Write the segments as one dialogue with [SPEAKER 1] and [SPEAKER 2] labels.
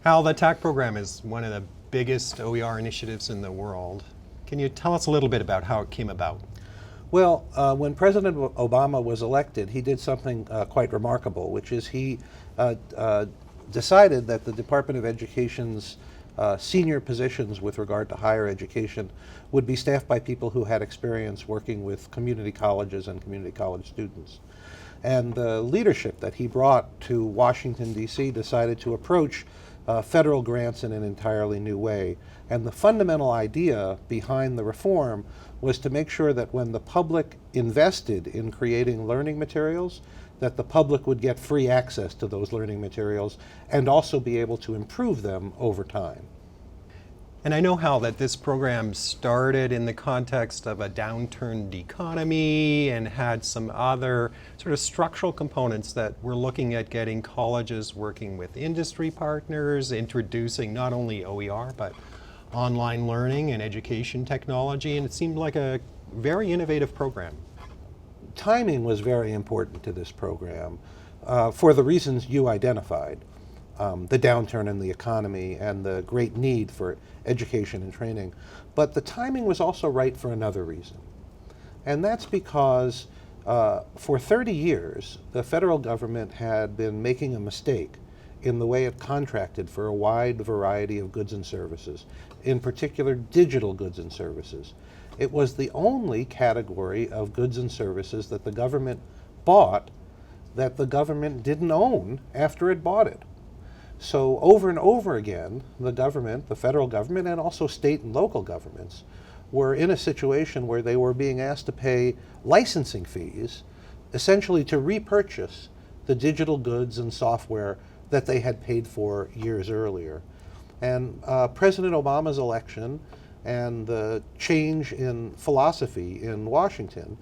[SPEAKER 1] Hal, the TAACCCT program is one of the biggest OER initiatives in the world. Can you tell us a little bit about how it came about?
[SPEAKER 2] Well, when President Obama was elected, he did something quite remarkable, which is he decided that the Department of Education's senior positions with regard to higher education would be staffed by people who had experience working with community colleges and community college students. And the leadership that he brought to Washington, D.C. decided to approach federal grants in an entirely new way. And the fundamental idea behind the reform was to make sure that when the public invested in creating learning materials, that the public would get free access to those learning materials and also be able to improve them over time.
[SPEAKER 1] And I know, Hal, that this program started in the context of a downturned economy and had some other sort of structural components that we're looking at getting colleges working with industry partners, introducing not only OER, but online learning and education technology, and it seemed like a very innovative program.
[SPEAKER 2] Timing was very important to this program for the reasons you identified. The downturn in the economy and the great need for education and training. But the timing was also right for another reason. And that's because for 30 years, the federal government had been making a mistake in the way it contracted for a wide variety of goods and services, in particular digital goods and services. It was the only category of goods and services that the government bought that the government didn't own after it bought it. So over and over again, the government, the federal government, and also state and local governments were in a situation where they were being asked to pay licensing fees, essentially to repurchase the digital goods and software that they had paid for years earlier. And President Obama's election and the change in philosophy in Washington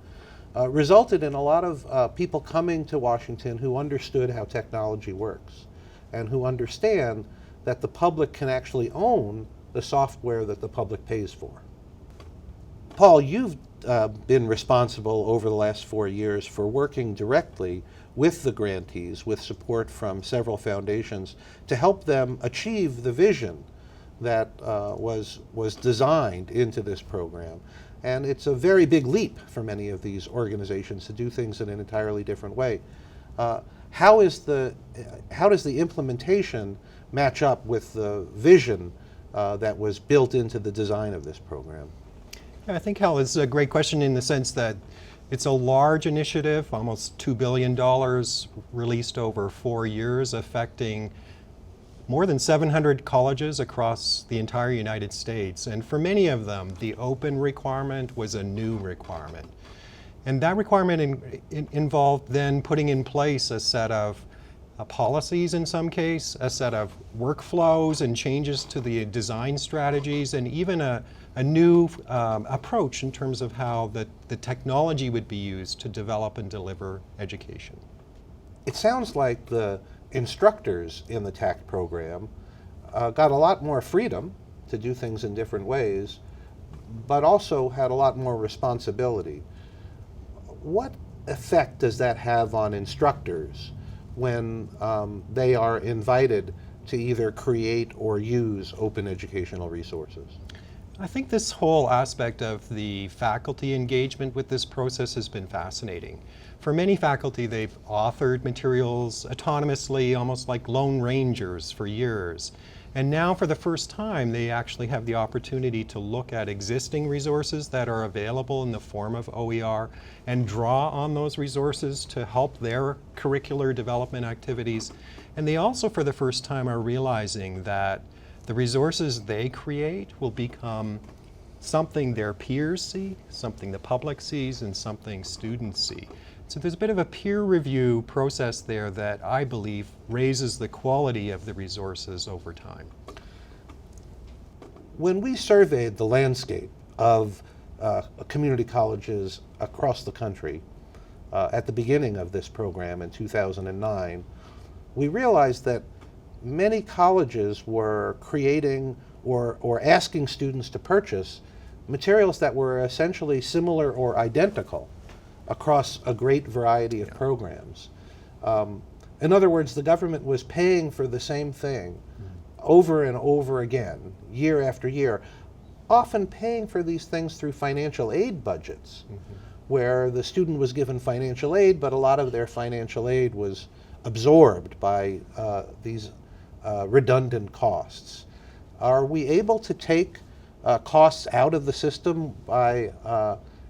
[SPEAKER 2] resulted in a lot of people coming to Washington who understood how technology works and who understand that the public can actually own the software that the public pays for. Paul, you've been responsible over the last 4 years for working directly with the grantees with support from several foundations to help them achieve the vision that was designed into this program. And it's a very big leap for many of these organizations to do things in an entirely different way. How does the implementation match up with the vision that was built into the design of this program?
[SPEAKER 1] I think, Hal, it's a great question in the sense that it's a large initiative, almost $2 billion released over 4 years, affecting more than 700 colleges across the entire United States. And for many of them, the open requirement was a new requirement. And that requirement involved then putting in place a set of policies in some case, a set of workflows and changes to the design strategies, and even a new approach in terms of how the technology would be used to develop and deliver education.
[SPEAKER 2] It sounds like the instructors in the TAACCCT program got a lot more freedom to do things in different ways, but also had a lot more responsibility. What effect does that have on instructors when they are invited to either create or use open educational resources?
[SPEAKER 1] I think this whole aspect of the faculty engagement with this process has been fascinating. For many faculty, they've authored materials autonomously, almost like lone rangers for years. And now for the first time, they actually have the opportunity to look at existing resources that are available in the form of OER and draw on those resources to help their curricular development activities. And they also, for the first time, are realizing that the resources they create will become something their peers see, something the public sees, and something students see. So there's a bit of a peer review process there that I believe raises the quality of the resources over time.
[SPEAKER 2] When we surveyed the landscape of community colleges across the country at the beginning of this program in 2009, we realized that many colleges were creating or asking students to purchase materials that were essentially similar or identical across a great variety of programs. In other words, the government was paying for the same thing over and over again, year after year, often paying for these things through financial aid budgets, where the student was given financial aid, but a lot of their financial aid was absorbed by these redundant costs. Are we able to take costs out of the system by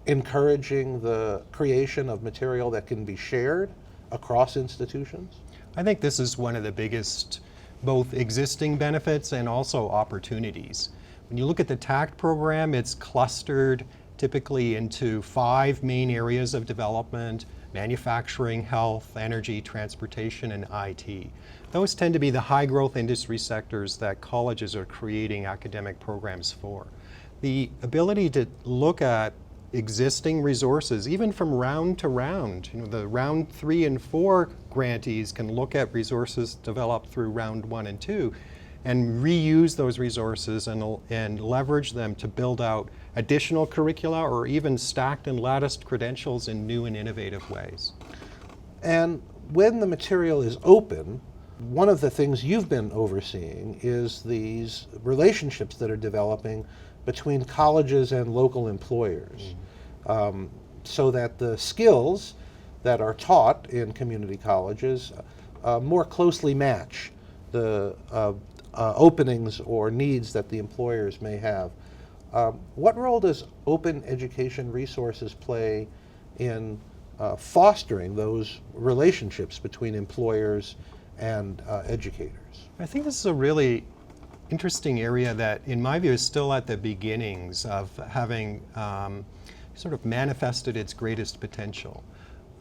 [SPEAKER 2] encouraging the creation of material that can be shared across institutions?
[SPEAKER 1] I think this is one of the biggest both existing benefits and also opportunities. When you look at the TAACCCT program, it's clustered typically into 5 main areas of development: manufacturing, health, energy, transportation, and IT. Those tend to be the high growth industry sectors that colleges are creating academic programs for. The ability to look at existing resources, even from round to round, the round 3 and 4 grantees can look at resources developed through round 1 and 2 and reuse those resources and leverage them to build out additional curricula or even stacked and latticed credentials in new and innovative ways.
[SPEAKER 2] And when the material is open, one of the things you've been overseeing is these relationships that are developing between colleges and local employers, so that the skills that are taught in community colleges more closely match the openings or needs that the employers may have. What role does open education resources play in fostering those relationships between employers and educators?
[SPEAKER 1] I think this is a really interesting area that, in my view, is still at the beginnings of having sort of manifested its greatest potential.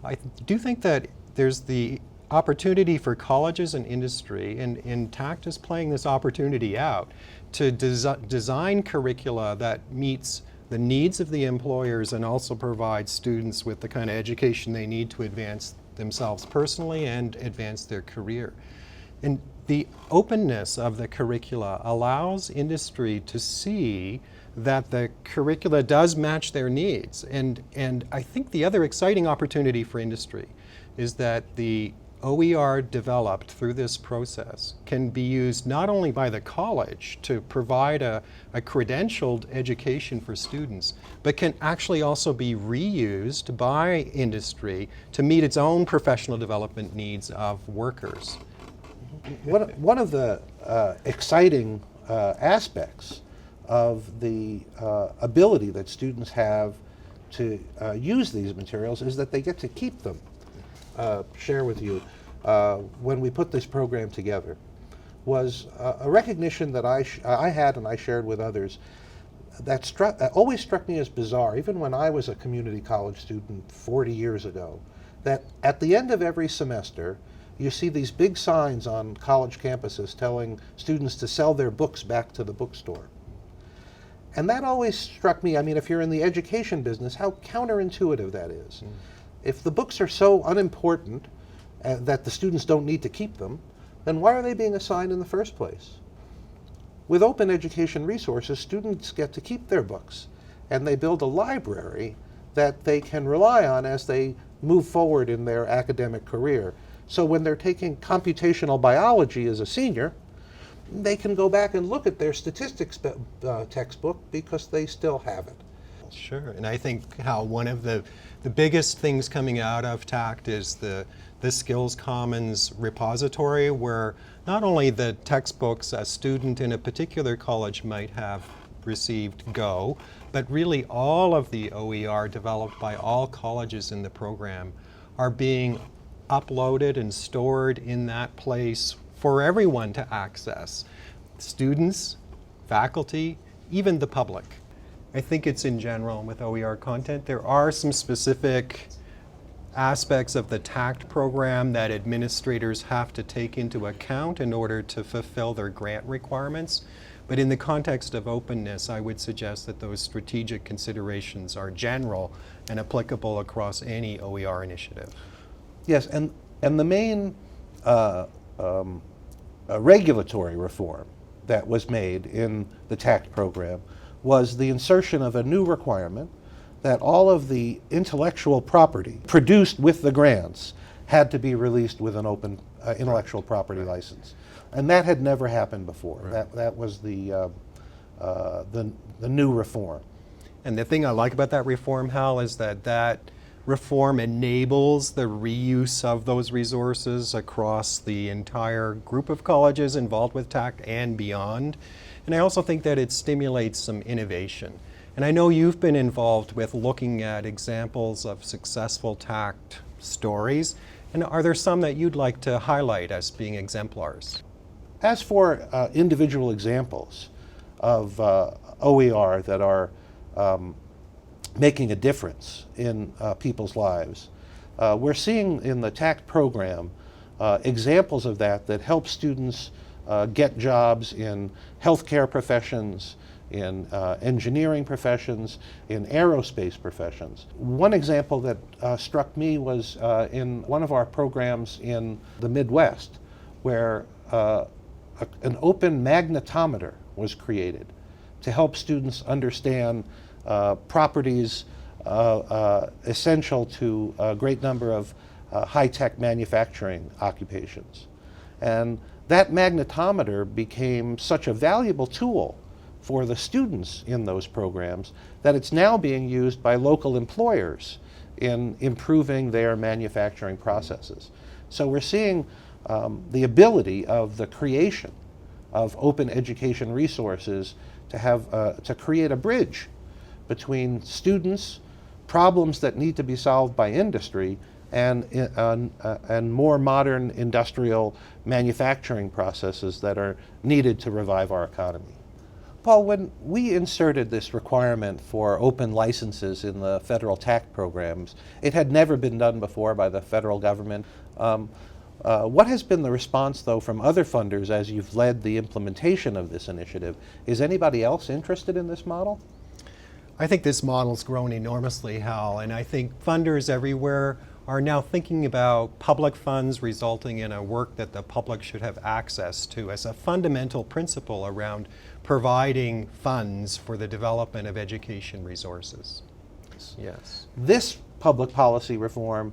[SPEAKER 1] I do think that there's the opportunity for colleges and industry, and TAACCCT is playing this opportunity out, to design curricula that meets the needs of the employers and also provides students with the kind of education they need to advance themselves personally and advance their career. And the openness of the curricula allows industry to see that the curricula does match their needs. And I think the other exciting opportunity for industry is that the OER developed through this process can be used not only by the college to provide a credentialed education for students, but can actually also be reused by industry to meet its own professional development needs of workers.
[SPEAKER 2] One of the exciting aspects of the ability that students have to use these materials is that they get to keep them. Share with you, when we put this program together, was a recognition that I had and I shared with others that always struck me as bizarre, even when I was a community college student 40 years ago, that at the end of every semester, you see these big signs on college campuses telling students to sell their books back to the bookstore. And that always struck me, I mean, if you're in the education business, how counterintuitive that is. If the books are so unimportant that the students don't need to keep them, then why are they being assigned in the first place? With open education resources, students get to keep their books, and they build a library that they can rely on as they move forward in their academic career. So when they're taking computational biology as a senior, they can go back and look at their statistics textbook because they still have it.
[SPEAKER 1] Sure, and I think how one of the biggest things coming out of TAACCCT is the Skills Commons repository, where not only the textbooks a student in a particular college might have received go, but really all of the OER developed by all colleges in the program are being uploaded and stored in that place for everyone to access. Students, faculty, even the public. I think it's in general with OER content. There are some specific aspects of the TAACCCT program that administrators have to take into account in order to fulfill their grant requirements. But in the context of openness, I would suggest that those strategic considerations are general and applicable across any OER initiative.
[SPEAKER 2] Yes, and the main regulatory reform that was made in the TAACCCT program was the insertion of a new requirement that all of the intellectual property produced with the grants had to be released with an open intellectual property license. And that had never happened before.
[SPEAKER 1] Right.
[SPEAKER 2] That was the new reform.
[SPEAKER 1] And the thing I like about that reform, Hal, is that reform enables the reuse of those resources across the entire group of colleges involved with TAACCCT and beyond. And I also think that it stimulates some innovation. And I know you've been involved with looking at examples of successful TAACCCT stories. And are there some that you'd like to highlight as being exemplars?
[SPEAKER 2] As for individual examples of OER that are making a difference in people's lives, we're seeing in the TAACCCT program examples of that help students get jobs in healthcare professions, in engineering professions, in aerospace professions. One example that struck me was in one of our programs in the Midwest, where an open magnetometer was created to help students understand properties essential to a great number of high-tech manufacturing occupations. And that magnetometer became such a valuable tool for the students in those programs that it's now being used by local employers in improving their manufacturing processes. So we're seeing the ability of the creation of open education resources to create a bridge between students, problems that need to be solved by industry, and more modern industrial manufacturing processes that are needed to revive our economy. Paul, when we inserted this requirement for open licenses in the federal TAACCCT programs, it had never been done before by the federal government. What has been the response, though, from other funders as you've led the implementation of this initiative? Is anybody else interested in this model?
[SPEAKER 1] I think this model's grown enormously, Hal, and I think funders everywhere are now thinking about public funds resulting in a work that the public should have access to as a fundamental principle around providing funds for the development of education resources. Yes.
[SPEAKER 2] This public policy reform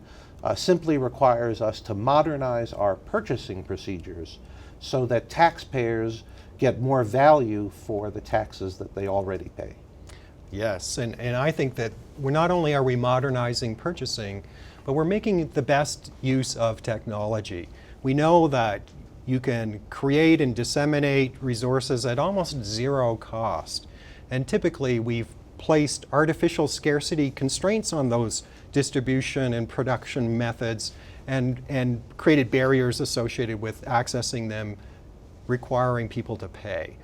[SPEAKER 2] simply requires us to modernize our purchasing procedures so that taxpayers get more value for the taxes that they already pay.
[SPEAKER 1] Yes, and I think that not only are we modernizing purchasing, but we're making the best use of technology. We know that you can create and disseminate resources at almost zero cost. And typically we've placed artificial scarcity constraints on those distribution and production methods and created barriers associated with accessing them, requiring people to pay.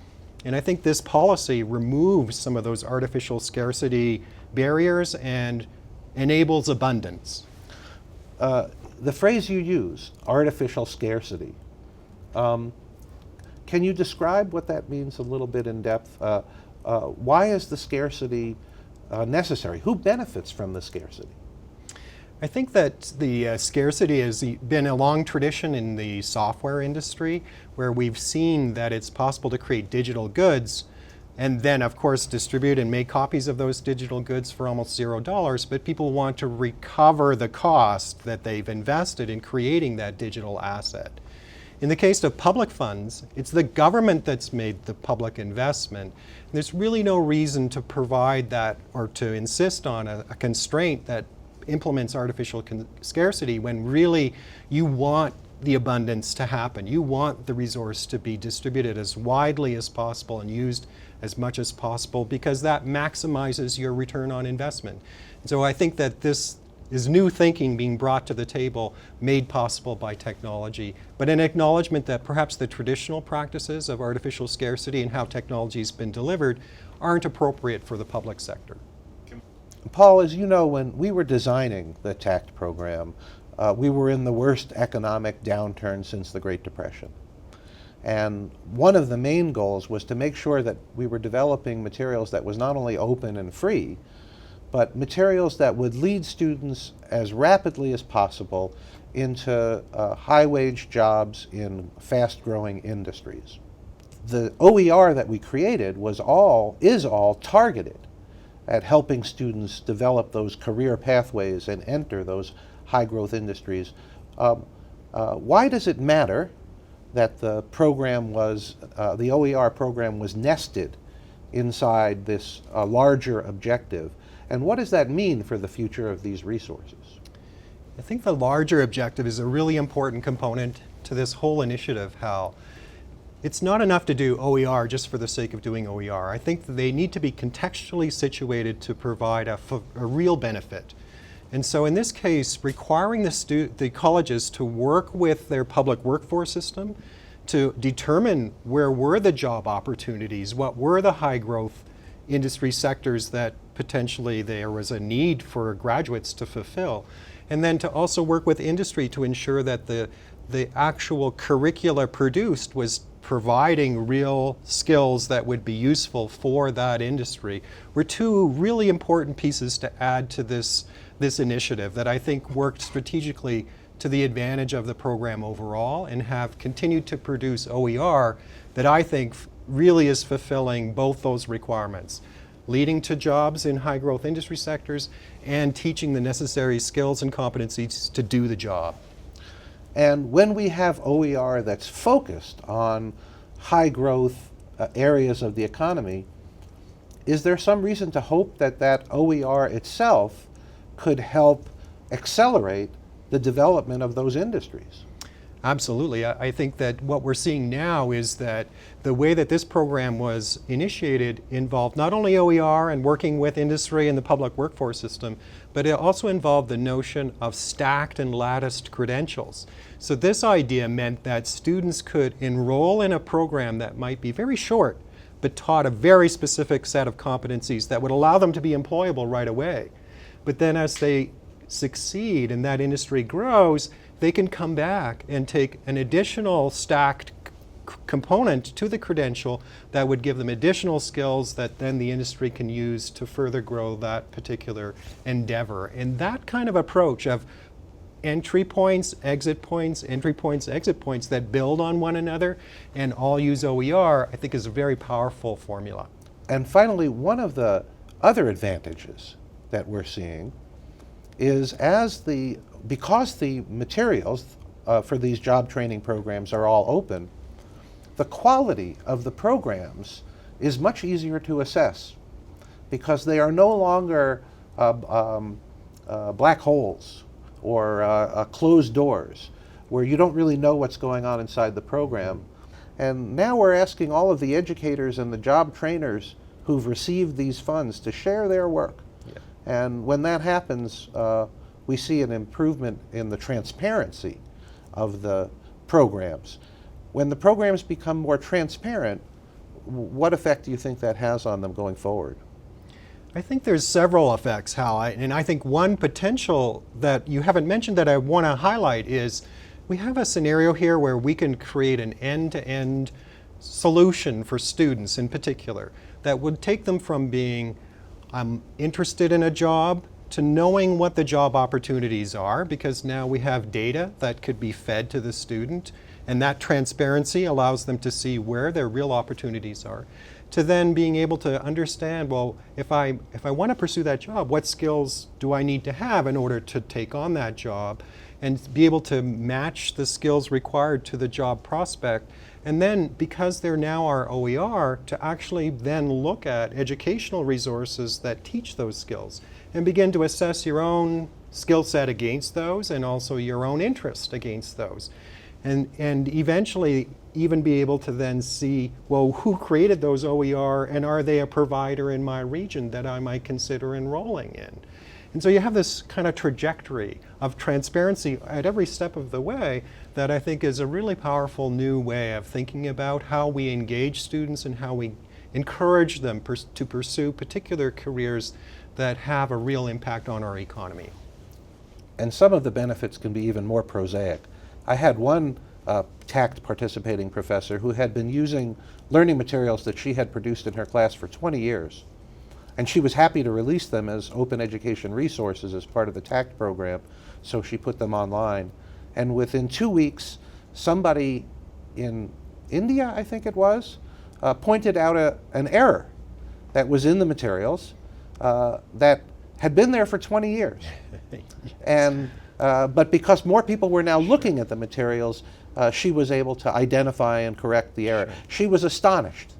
[SPEAKER 1] And I think this policy removes some of those artificial scarcity barriers and enables abundance.
[SPEAKER 2] The phrase you use, artificial scarcity, can you describe what that means a little bit in depth? Why is the scarcity necessary? Who benefits from the scarcity?
[SPEAKER 1] I think that the scarcity has been a long tradition in the software industry, where we've seen that it's possible to create digital goods and then, of course, distribute and make copies of those digital goods for almost $0, but people want to recover the cost that they've invested in creating that digital asset. In the case of public funds, it's the government that's made the public investment. There's really no reason to provide that or to insist on a constraint that implements artificial scarcity when really you want the abundance to happen. You want the resource to be distributed as widely as possible and used as much as possible, because that maximizes your return on investment. And so I think that this is new thinking being brought to the table, made possible by technology, but an acknowledgement that perhaps the traditional practices of artificial scarcity and how technology has been delivered aren't appropriate for the public sector.
[SPEAKER 2] Paul, as you know, when we were designing the TAACCCT program, we were in the worst economic downturn since the Great Depression. And one of the main goals was to make sure that we were developing materials that was not only open and free, but materials that would lead students as rapidly as possible into high-wage jobs in fast-growing industries. The OER that we created is all targeted at helping students develop those career pathways and enter those high-growth industries. Why does it matter that the program was, the OER program was nested inside this larger objective. And what does that mean for the future of these resources?
[SPEAKER 1] I think the larger objective is a really important component to this whole initiative, Hal. It's not enough to do OER just for the sake of doing OER. I think that they need to be contextually situated to provide a real benefit. And so in this case, requiring the colleges to work with their public workforce system to determine where were the job opportunities, what were the high growth industry sectors that potentially there was a need for graduates to fulfill. And then to also work with industry to ensure that the actual curricula produced was providing real skills that would be useful for that industry were two really important pieces to add to this initiative that I think worked strategically to the advantage of the program overall and have continued to produce OER that I think really is fulfilling both those requirements, leading to jobs in high growth industry sectors and teaching the necessary skills and competencies to do the job.
[SPEAKER 2] And when we have OER that's focused on high growth areas of the economy, is there some reason to hope that that OER itself could help accelerate the development of those industries?
[SPEAKER 1] Absolutely. I think that what we're seeing now is that the way that this program was initiated involved not only OER and working with industry and the public workforce system, but it also involved the notion of stacked and latticed credentials. So this idea meant that students could enroll in a program that might be very short, but taught a very specific set of competencies that would allow them to be employable right away. But then as they succeed and that industry grows, they can come back and take an additional stacked component to the credential that would give them additional skills that then the industry can use to further grow that particular endeavor. And that kind of approach of entry points, exit points, entry points, exit points that build on one another and all use OER, I think is a very powerful formula.
[SPEAKER 2] And finally, one of the other advantages that we're seeing is because the materials for these job training programs are all open, the quality of the programs is much easier to assess because they are no longer black holes or closed doors where you don't really know what's going on inside the program. And now we're asking all of the educators and the job trainers who've received these funds to share their work. Yeah. And when that happens, we see an improvement in the transparency of the programs. When the programs become more transparent, what effect do you think that has on them going forward?
[SPEAKER 1] I think there's several effects, Hal, and I think one potential that you haven't mentioned that I want to highlight is we have a scenario here where we can create an end-to-end solution for students in particular that would take them from being I'm interested in a job to knowing what the job opportunities are, because now we have data that could be fed to the student, and that transparency allows them to see where their real opportunities are, to then being able to understand, well, if I want to pursue that job, what skills do I need to have in order to take on that job, and be able to match the skills required to the job prospect. And then, because there now are OER, to actually then look at educational resources that teach those skills and begin to assess your own skill set against those and also your own interest against those. And eventually even be able to then see, well, who created those OER and are they a provider in my region that I might consider enrolling in? And so you have this kind of trajectory of transparency at every step of the way that I think is a really powerful new way of thinking about how we engage students and how we encourage them to pursue particular careers that have a real impact on our economy.
[SPEAKER 2] And some of the benefits can be even more prosaic. I had one TAACCCT participating professor who had been using learning materials that she had produced in her class for 20 years. And she was happy to release them as open education resources as part of the TAACCCT program, so she put them online. And within 2 weeks, somebody in India, I think it was, pointed out an error that was in the materials that had been there for 20 years. And but because more people were now looking at the materials, she was able to identify and correct the error. She was astonished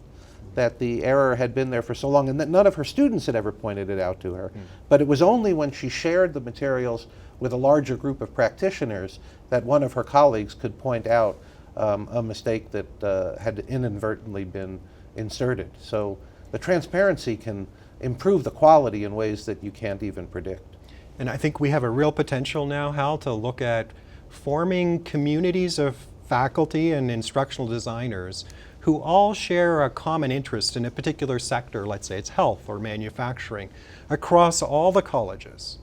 [SPEAKER 2] that the error had been there for so long and that none of her students had ever pointed it out to her. But it was only when she shared the materials with a larger group of practitioners that one of her colleagues could point out a mistake that had inadvertently been inserted. So the transparency can improve the quality in ways that you can't even predict.
[SPEAKER 1] And I think we have a real potential now, Hal, to look at forming communities of faculty and instructional designers who all share a common interest in a particular sector, let's say it's health or manufacturing, across all the colleges,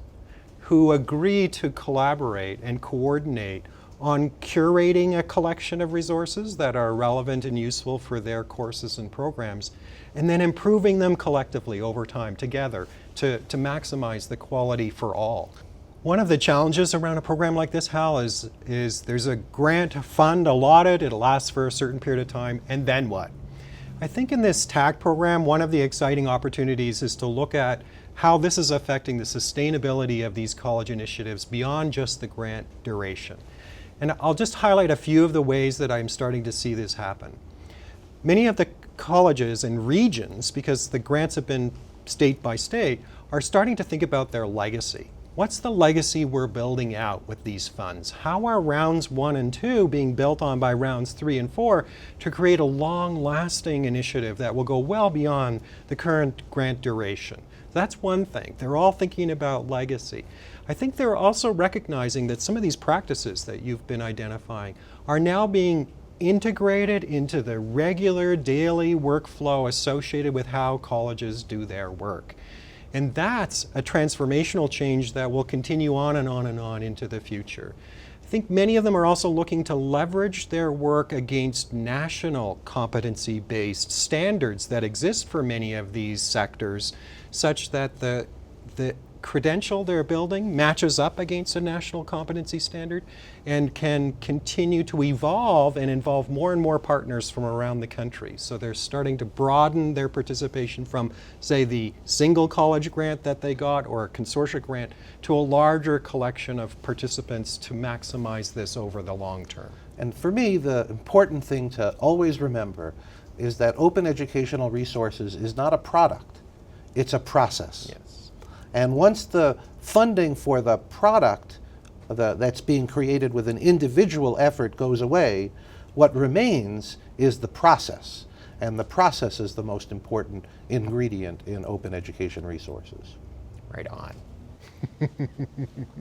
[SPEAKER 1] who agree to collaborate and coordinate on curating a collection of resources that are relevant and useful for their courses and programs, and then improving them collectively over time together to maximize the quality for all. One of the challenges around a program like this, Hal, is there's a grant fund allotted, it lasts for a certain period of time, and then what? I think in this TAACCCT program, one of the exciting opportunities is to look at how this is affecting the sustainability of these college initiatives beyond just the grant duration. And I'll just highlight a few of the ways that I'm starting to see this happen. Many of the colleges and regions, because the grants have been state by state, are starting to think about their legacy. What's the legacy we're building out with these funds? How are rounds 1 and 2 being built on by rounds 3 and 4 to create a long-lasting initiative that will go well beyond the current grant duration? That's one thing. They're all thinking about legacy. I think they're also recognizing that some of these practices that you've been identifying are now being integrated into the regular daily workflow associated with how colleges do their work. And that's a transformational change that will continue on and on and on into the future. I think many of them are also looking to leverage their work against national competency-based standards that exist for many of these sectors, such that the credential they're building matches up against a national competency standard and can continue to evolve and involve more and more partners from around the country. So they're starting to broaden their participation from, say, the single college grant that they got or a consortia grant to a larger collection of participants to maximize this over the long term.
[SPEAKER 2] And for me, the important thing to always remember is that open educational resources is not a product, it's a process.
[SPEAKER 1] Yes.
[SPEAKER 2] And once the funding for the product that's being created with an individual effort goes away, what remains is the process. And the process is the most important ingredient in open education resources.
[SPEAKER 1] Right on.